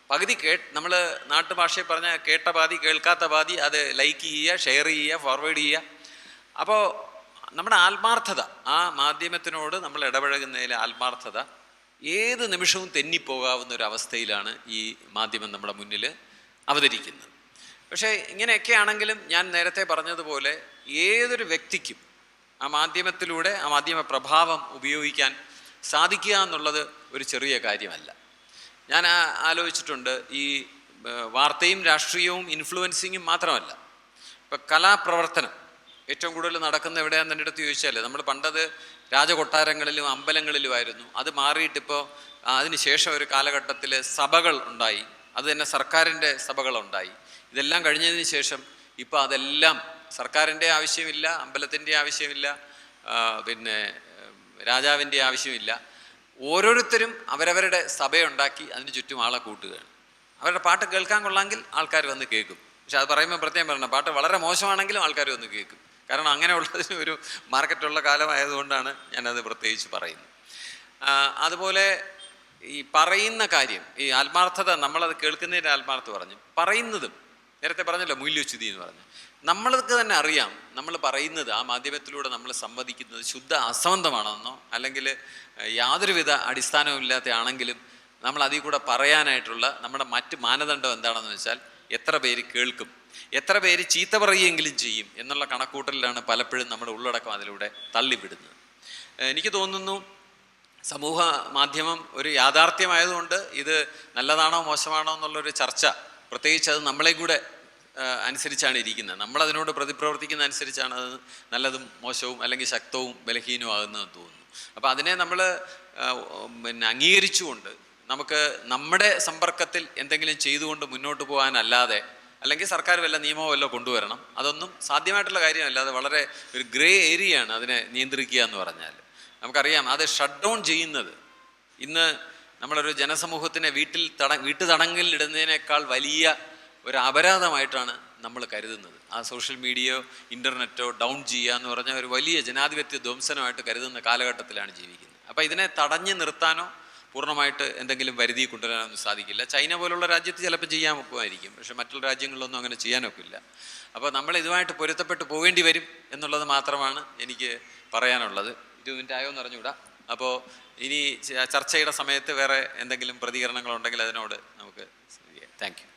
പകുതി നമ്മൾ നാട്ടുഭാഷയിൽ പറഞ്ഞാൽ കേട്ട പാതി കേൾക്കാത്ത പാതി, അത് ലൈക്ക് ചെയ്യുക, ഷെയർ ചെയ്യുക, ഫോർവേഡ് ചെയ്യുക. അപ്പോൾ നമ്മുടെ ആത്മാർത്ഥത, ആ മാധ്യമത്തിനോട് നമ്മൾ ഇടപഴകുന്നതിലെ ആത്മാർത്ഥത ഏത് നിമിഷവും തെന്നിപ്പോകാവുന്ന ഒരു അവസ്ഥയിലാണ് ഈ മാധ്യമം നമ്മുടെ മുന്നിൽ അവതരിക്കുന്നത്. പക്ഷേ ഇങ്ങനെയൊക്കെ ആണെങ്കിലും ഞാൻ നേരത്തെ പറഞ്ഞതുപോലെ ഏതൊരു വ്യക്തിക്കും ആ മാധ്യമത്തിലൂടെ ആ മാധ്യമ പ്രഭാവം ഉപയോഗിക്കാൻ സാധിക്കുക എന്നുള്ളത് ഒരു ചെറിയ കാര്യമല്ല. ഞാൻ ആലോചിച്ചിട്ടുണ്ട്, ഈ വാർത്തയും രാഷ്ട്രീയവും ഇൻഫ്ലുവൻസിങ്ങും മാത്രമല്ല, ഇപ്പം കലാപ്രവർത്തനം ഏറ്റവും കൂടുതൽ നടക്കുന്ന എവിടെയാണെന്ന് എൻ്റെ അടുത്ത് ചോദിച്ചാൽ, നമ്മൾ പണ്ടത് രാജകൊട്ടാരങ്ങളിലും അമ്പലങ്ങളിലുമായിരുന്നു. അത് മാറിയിട്ടിപ്പോൾ അതിന് ശേഷം ഒരു കാലഘട്ടത്തിൽ സഭകൾ ഉണ്ടായി, അത് തന്നെ സർക്കാരിൻ്റെ സഭകളുണ്ടായി. ഇതെല്ലാം കഴിഞ്ഞതിന് ശേഷം ഇപ്പോൾ അതെല്ലാം സർക്കാരിൻ്റെ ആവശ്യമില്ല, അമ്പലത്തിൻ്റെ ആവശ്യമില്ല, പിന്നെ രാജാവിൻ്റെ ആവശ്യമില്ല. ഓരോരുത്തരും അവരവരുടെ സഭയുണ്ടാക്കി അതിന് ചുറ്റും ആളെ കൂട്ടുകയാണ്. അവരുടെ പാട്ട് കേൾക്കാൻ കൊള്ളാമെങ്കിൽ ആൾക്കാർ വന്ന് കേൾക്കും. പക്ഷെ അത് പറയുമ്പോൾ പ്രത്യേകം പറയണം, പാട്ട് വളരെ മോശമാണെങ്കിലും ആൾക്കാർ വന്ന് കേൾക്കും. കാരണം അങ്ങനെയുള്ളതിന് ഒരു മാർക്കറ്റുള്ള കാലമായതുകൊണ്ടാണ് ഞാനത് പ്രത്യേകിച്ച് പറയുന്നത്. അതുപോലെ ഈ പറയുന്ന കാര്യം, ഈ ആത്മാർത്ഥത, നമ്മളത് കേൾക്കുന്നതിൻ്റെ ആത്മാർത്ഥത പറഞ്ഞു, പറയുന്നതും നേരത്തെ പറഞ്ഞല്ലോ മൂല്യോച്യുതി എന്ന് പറഞ്ഞു. നമ്മൾക്ക് തന്നെ അറിയാം നമ്മൾ പറയുന്നത്, ആ മാധ്യമത്തിലൂടെ നമ്മൾ സംവദിക്കുന്നത് ശുദ്ധ അസംബന്ധമാണെന്നോ അല്ലെങ്കിൽ യാതൊരുവിധ അടിസ്ഥാനവുമില്ലാത്ത ആണെങ്കിലും നമ്മൾ അതിൽ കൂടെ പറയാനായിട്ടുള്ള നമ്മുടെ മറ്റ് മാനദണ്ഡം എന്താണെന്ന് വെച്ചാൽ, എത്ര പേര് കേൾക്കും, എത്ര പേര് ചീത്ത പറയുകയെങ്കിലും ചെയ്യും എന്നുള്ള കണക്കൂട്ടലിലാണ് പലപ്പോഴും നമ്മുടെ ഉള്ളടക്കം അതിലൂടെ തള്ളിവിടുന്നത്. എനിക്ക് തോന്നുന്നു സമൂഹ മാധ്യമം ഒരു യാഥാർത്ഥ്യമായതുകൊണ്ട് ഇത് നല്ലതാണോ മോശമാണോ എന്നുള്ളൊരു ചർച്ച, പ്രത്യേകിച്ച് അത് നമ്മളെ കൂടെ അനുസരിച്ചാണ് ഇരിക്കുന്നത്. നമ്മളതിനോട് പ്രതിപ്രവർത്തിക്കുന്ന അനുസരിച്ചാണ് അത് നല്ലതും മോശവും അല്ലെങ്കിൽ ശക്തവും ബലഹീനവും ആകുന്നതെന്ന് തോന്നുന്നു. അപ്പോൾ അതിനെ നമ്മൾ അംഗീകരിച്ചുകൊണ്ട് നമുക്ക് നമ്മുടെ സമ്പർക്കത്തിൽ എന്തെങ്കിലും ചെയ്തുകൊണ്ട് മുന്നോട്ട് പോകാനല്ലാതെ, അല്ലെങ്കിൽ സർക്കാർ വല്ല നിയമമോ വല്ല കൊണ്ടുവരണം, അതൊന്നും സാധ്യമായിട്ടുള്ള കാര്യമല്ല. അത് വളരെ ഒരു ഗ്രേ ഏരിയയാണ് അതിനെ നിയന്ത്രിക്കുക എന്ന് പറഞ്ഞാൽ. നമുക്കറിയാം അത് ഷട്ട് ഡൗൺ ചെയ്യുന്നത് ഇന്ന് നമ്മളൊരു ജനസമൂഹത്തിനെ വീട്ടുതടങ്കലിൽ ഇടുന്നതിനേക്കാൾ വലിയ ഒരു അപരാധമായിട്ടാണ് നമ്മൾ കരുതുന്നത്. ആ സോഷ്യൽ മീഡിയയോ ഇൻ്റർനെറ്റോ ഡൗൺ ചെയ്യുക എന്ന് പറഞ്ഞാൽ ഒരു വലിയ ജനാധിപത്യ ധ്വംസനമായിട്ട് കരുതുന്ന കാലഘട്ടത്തിലാണ് ജീവിക്കുന്നത്. അപ്പോൾ ഇതിനെ തടഞ്ഞു നിർത്താനോ പൂർണ്ണമായിട്ട് എന്തെങ്കിലും വരുതി കൊണ്ടുവരാനൊന്നും സാധിക്കില്ല. ചൈന പോലുള്ള രാജ്യത്ത് ചിലപ്പോൾ ചെയ്യാൻ ഒക്കുമായിരിക്കും, പക്ഷെ മറ്റുള്ള രാജ്യങ്ങളിലൊന്നും അങ്ങനെ ചെയ്യാനൊക്കില്ല. അപ്പോൾ നമ്മൾ ഇതുമായിട്ട് പൊരുത്തപ്പെട്ട് പോകേണ്ടി വരും എന്നുള്ളത് മാത്രമാണ് എനിക്ക് പറയാനുള്ളത്. 20 മിനിറ്റ് ആയോ എന്ന് അറിഞ്ഞുകൂടാ. അപ്പോൾ ഇനി ചർച്ചയുടെ സമയത്ത് വേറെ എന്തെങ്കിലും പ്രതികരണങ്ങളുണ്ടെങ്കിൽ അതിനോട് നമുക്ക് താങ്ക് യു.